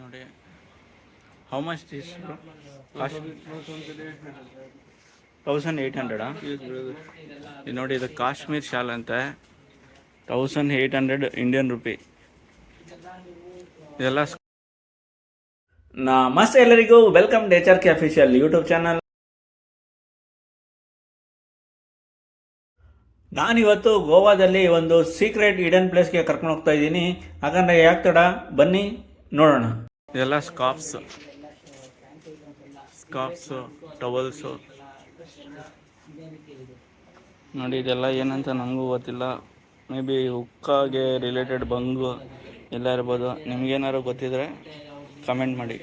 ನೋಡಿ how much this cost 1800 ಇದು ನೋಡಿ ಇದು ಕಾಶ್ಮೀರ್ ಶಾಲ್ ಅಂತೆ 1800 ಇಂಡಿಯನ್ ರುಪಿ ಇದೆಲ್ಲ. ನಮಸ್ತೆ ಎಲ್ಲರಿಗೂ, welcome nature K official YouTube channel. ನಾನಿವತ್ತು ಗೋವಾದಲ್ಲಿ ಒಂದು ಸೀಕ್ರೆಟ್ ಹಿಡನ್ ಪ್ಲೇಸ್ಗೆ ಕರ್ಕೊಂಡು ಹೋಗ್ತಾ ಇದ್ದೀನಿ. ಹಾಗಂದ್ರೆ ಯಾಕೆ ತಡ, ಬನ್ನಿ ನೋಡೋಣ. ಇದೆಲ್ಲ ಸ್ಕಾರ್ಫ್ಸು, ಟವಲ್ಸು ನೋಡಿ. ಇದೆಲ್ಲ ಏನಂತ ನನಗೂ ಗೊತ್ತಿಲ್ಲ. ಮೇ ಬಿ ಹುಕ್ಕಾಗೆ ರಿಲೇಟೆಡ್ ಬಂಗು ಎಲ್ಲ ಇರ್ಬೋದು. ನಿಮ್ಗೇನಾದ್ರು ಗೊತ್ತಿದ್ರೆ ಕಮೆಂಟ್ ಮಾಡಿ.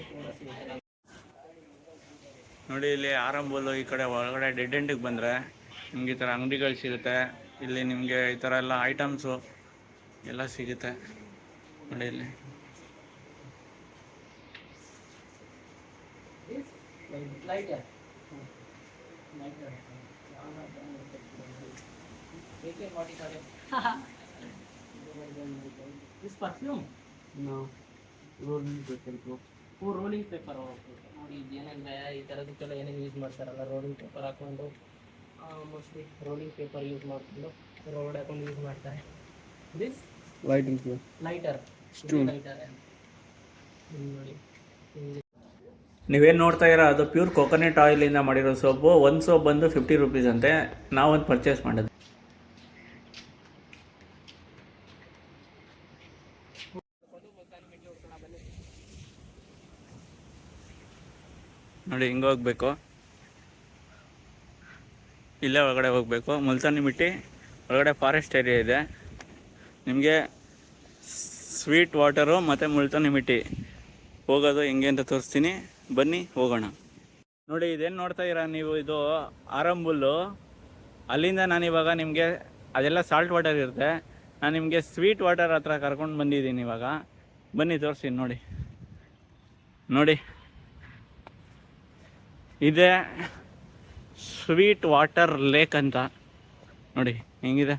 ನೋಡಿ ಇಲ್ಲಿ ಆರಂಭಲು ಈ ಕಡೆ ಒಳಗಡೆ ಡೆಡ್ ಎಂಡಿಗೆ ಬಂದರೆ ನಿಮ್ಗೆ ಈ ಥರ ಅಂಗಡಿಗಳು ಸಿಗುತ್ತೆ. ಇಲ್ಲಿ ನಿಮಗೆ ಈ ಥರ ಎಲ್ಲ ಐಟಮ್ಸು ಎಲ್ಲ ಸಿಗುತ್ತೆ ನೋಡಿ. ಇಲ್ಲಿ ರೋಲಿಂಗ್ ಪೇಪರ್ ನೋಡಿ. ಏನಂದರೆ ಈ ಥರದಕ್ಕೆಲ್ಲ ಏನೇನು ಯೂಸ್ ಮಾಡ್ತಾರಲ್ಲ, ರೋಲಿಂಗ್ ಪೇಪರ್ ಹಾಕೊಂಡು ಮೋಸ್ಟ್ಲಿ ರೋಲಿಂಗ್ ಪೇಪರ್ ಯೂಸ್ ಮಾಡಿಕೊಂಡು ರೋಡ್ ಹಾಕೊಂಡು ಯೂಸ್ ಮಾಡ್ತಾರೆ. ದಿಸ್ ಲೈಟರ್ ನೋಡಿ. ನೀವೇನು ನೋಡ್ತಾ ಇರೋ ಅದು ಪ್ಯೂರ್ ಕೊಕೊನಟ್ ಆಯಿಲಿಂದ ಮಾಡಿರೋ ಸೋಪು. ಒಂದು ಸೋಪ್ ಬಂದು 50 ರೂಪೀಸ್ ಅಂತೆ. ನಾವೊಂದು ಪರ್ಚೇಸ್ ಮಾಡಿದ್ವಿ. ನೋಡಿ ಹಿಂಗೆ ಹೋಗ್ಬೇಕು, ಇಲ್ಲೇ ಒಳಗಡೆ ಹೋಗಬೇಕು. ಮುಲ್ತಾನಿ ಮಿಟ್ಟಿ ಒಳಗಡೆ ಫಾರೆಸ್ಟ್ ಏರಿಯಾ ಇದೆ. ನಿಮಗೆ ಸ್ವೀಟ್ ವಾಟರು ಮತ್ತು ಮುಲ್ತಾನಿ ಮಿಟ್ಟಿ ಹೋಗೋದು ಹೆಂಗೆ ಅಂತ ತೋರಿಸ್ತೀನಿ, ಬನ್ನಿ ಹೋಗೋಣ. ನೋಡಿ ಇದೇನು ನೋಡ್ತಾ ಇರ ನೀವು, ಇದು ಆರಂಬುಲ್ಲು. ಅಲ್ಲಿಂದ ನಾನಿವಾಗ ನಿಮಗೆ ಅದೆಲ್ಲ ಸಾಲ್ಟ್ ವಾಟರ್ ಇರುತ್ತೆ. ನಾನು ನಿಮಗೆ ಸ್ವೀಟ್ ವಾಟರ್ ಹತ್ರ ಕರ್ಕೊಂಡು ಬಂದಿದ್ದೀನಿ. ಇವಾಗ ಬನ್ನಿ ತೋರಿಸ್ತೀನಿ. ನೋಡಿ ನೋಡಿ ಇದೇ ಸ್ವೀಟ್ ವಾಟರ್ ಲೇಕ್ ಅಂತ. ನೋಡಿ ಹೆಂಗಿದೆ.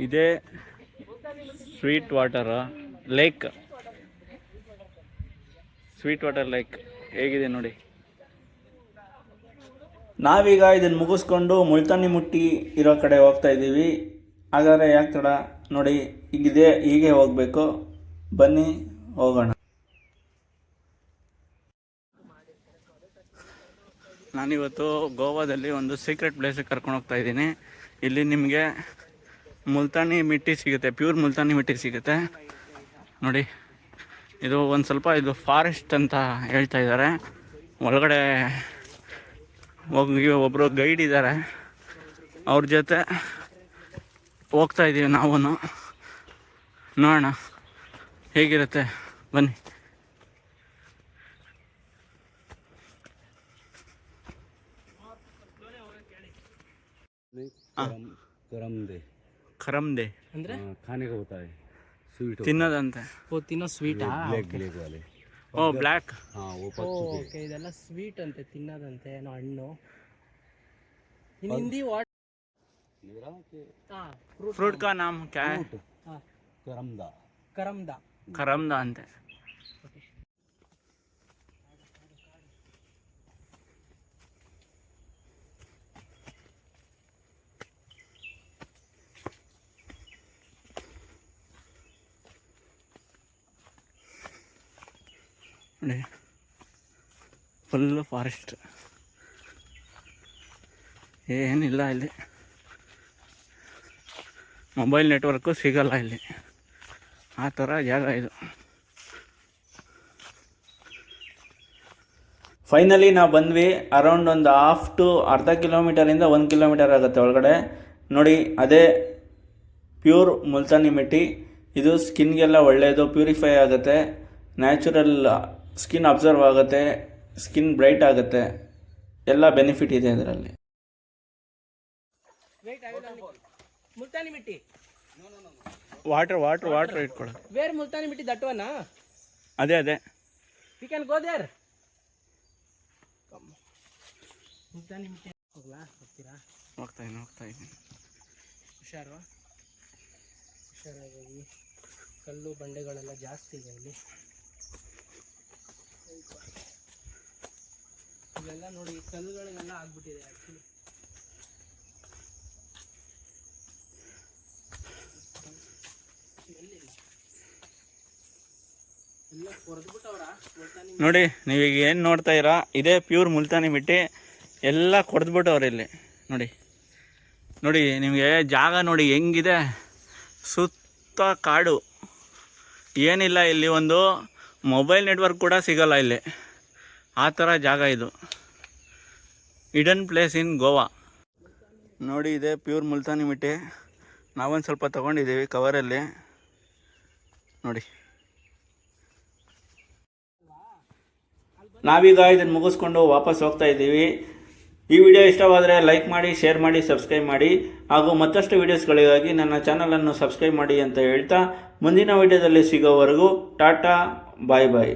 ಇದೇ sweet water lake. Sweet water lake ಹೇಗಿದೆ ನೋಡಿ. ನಾವೀಗ ಇದನ್ನು ಮುಗಿಸ್ಕೊಂಡು ಮುಲ್ತಾನಿ ಮಿಟ್ಟಿ ಇರೋ ಕಡೆ ಹೋಗ್ತಾ ಇದ್ದೀವಿ. ಹಾಗಾದರೆ ಯಾಕೆ ತಡ, ನೋಡಿ ಹೀಗಿದೆ, ಹೀಗೆ ಹೋಗಬೇಕು. ಬನ್ನಿ ಹೋಗೋಣ. ನಾನಿವತ್ತು ಗೋವಾದಲ್ಲಿ ಒಂದು ಸೀಕ್ರೆಟ್ ಪ್ಲೇಸಿಗೆ ಕರ್ಕೊಂಡು ಹೋಗ್ತಾ ಇದ್ದೀನಿ. ಇಲ್ಲಿ ನಿಮಗೆ ಮುಲ್ತಾನಿ ಮಿಟ್ಟಿ ಸಿಗುತ್ತೆ, ಪ್ಯೂರ್ ಮುಲ್ತಾನಿ ಮಿಟ್ಟಿ ಸಿಗುತ್ತೆ ನೋಡಿ. ಇದು ಒಂದು ಸ್ವಲ್ಪ ಇದು ಫಾರೆಸ್ಟ್ ಅಂತ ಹೇಳ್ತಾ ಇದ್ದಾರೆ. ಒಳಗಡೆ ಹೋಗಿ ಒಬ್ಬರು ಗೈಡ್ ಇದ್ದಾರೆ, ಅವ್ರ ಜೊತೆ ಹೋಗ್ತಾ ಇದ್ದೀವಿ ನಾವು. ನೋಡೋಣ ಹೇಗಿರುತ್ತೆ, ಬನ್ನಿ. ಖರಮ್ದೆ ಅಂದರೆ ತಿನ್ನೋದಂತೆ. ಓ, ತಿನ್ನೋ ಸ್ವೀಟಾ? ಓ ಬ್ಲ್ಯಾಕ್. ಓಕೆ, ಇದೆಲ್ಲ ಸ್ವೀಟ್ ಅಂತೆ, ತಿನ್ನೋದಂತೆ. ಏನೋ ಹಣ್ಣು. ಇನ್ ಹಿಂದಿ ವಾಟ್? फ्रूट का नाम क्या है? करमदा. करमदा अंते. ಫುಲ್ ಫಾರೆಸ್ಟ್, ಏನಿಲ್ಲ ಇಲ್ಲಿ. ಮೊಬೈಲ್ ನೆಟ್ವರ್ಕು ಸಿಗಲ್ಲ ಇಲ್ಲಿ, ಆ ಥರ ಜಾಗ ಇದು. ಫೈನಲಿ ನಾವು ಬಂದ್ವಿ. ಅರೌಂಡ್ ಒಂದು ಹಾಫ್ ಟು ಅರ್ಧ ಕಿಲೋಮೀಟರಿಂದ 1 ಕಿಲೋಮೀಟರ್ ಆಗುತ್ತೆ ಒಳಗಡೆ. ನೋಡಿ ಅದೇ ಪ್ಯೂರ್ ಮುಲ್ತಾನಿ ಮಿಟ್ಟಿ. ಇದು ಸ್ಕಿನ್ಗೆಲ್ಲ ಒಳ್ಳೆಯದು, ಪ್ಯೂರಿಫೈ ಆಗುತ್ತೆ, ನ್ಯಾಚುರಲ್ ಸ್ಕಿನ್ ಅಬ್ಸರ್ವ್ ಆಗುತ್ತೆ, ಸ್ಕಿನ್ ಬ್ರೈಟ್ ಆಗುತ್ತೆ, ಎಲ್ಲ ಬೆನಿಫಿಟ್ ಇದೆ ಇದರಲ್ಲಿ. ಮುಲ್ತಾನಿ ಮಿಟ್ಟಿ ವಾಟರ್ ಇಟ್ಕೊಳ್ಳೋದು. Where multani mitti that one? ಅದೇ you can go there. Multani mitti ಹೋಗ್ಲಾ, ಹೋಗ್ತೀರಾ? ಹೋಗ್ತಾ ಇದ್ದೀನಿ. ಹುಷಾರಾಗಿ. ಕಲ್ಲು ಬಂಡೆಗಳೆಲ್ಲ ಜಾಸ್ತಿ ಇದೆ ಇಲ್ಲಿ. ಇಲ್ಲೆಲ್ಲ ನೋಡಿ ಕಲ್ಲುಗಳಿಗೆಲ್ಲ ಆಗ್ಬಿಟ್ಟಿದೆ ಆ್ಯಕ್ಚುಲಿ. ಎಲ್ಲ ಕೊರೆದ್ಬಿಟ್ಟವ್ರ ಮುಲ್ತಾನಿ. ನೋಡಿ ನೀವೀಗ ಏನು ನೋಡ್ತಾ ಇರಾ, ಇದೇ ಪ್ಯೂರ್ ಮುಲ್ತಾನಿ ಮಿಟ್ಟಿ. ಎಲ್ಲ ಕೊರೆದ್ಬಿಟ್ಟವ್ರೆ ಇಲ್ಲಿ. ನೋಡಿ ನಿಮಗೆ ಜಾಗ ನೋಡಿ ಹೆಂಗಿದೆ, ಸುತ್ತ ಕಾಡು, ಏನಿಲ್ಲ ಇಲ್ಲಿ. ಒಂದು ಮೊಬೈಲ್ ನೆಟ್ವರ್ಕ್ ಕೂಡ ಸಿಗಲ್ಲ ಇಲ್ಲಿ, ಆ ಥರ ಜಾಗ ಇದು. Hidden place in Goa. ನೋಡಿ ಇದೆ ಪ್ಯೂರ್ ಮುಲ್ತಾನಿ ಮಿಟ್ಟಿ. ನಾವೊಂದು ಸ್ವಲ್ಪ ತೊಗೊಂಡಿದ್ದೀವಿ ಕವರಲ್ಲಿ ನೋಡಿ. ನಾವೀಗ ಇದನ್ನು ಮುಗಿಸ್ಕೊಂಡು ವಾಪಸ್ ಹೋಗ್ತಾ ಇದ್ದೀವಿ. ಈ ವಿಡಿಯೋ ಇಷ್ಟವಾದರೆ ಲೈಕ್ ಮಾಡಿ, ಶೇರ್ ಮಾಡಿ, ಸಬ್ಸ್ಕ್ರೈಬ್ ಮಾಡಿ. ಹಾಗೂ ಮತ್ತಷ್ಟು ವೀಡಿಯೋಸ್ಗಳಿಗಾಗಿ ನನ್ನ ಚಾನಲನ್ನು ಸಬ್ಸ್ಕ್ರೈಬ್ ಮಾಡಿ ಅಂತ ಹೇಳ್ತಾ ಮುಂದಿನ ವಿಡಿಯೋದಲ್ಲಿ ಸಿಗೋವರೆಗೂ ಟಾಟಾ, ಬಾಯ್ ಬಾಯ್.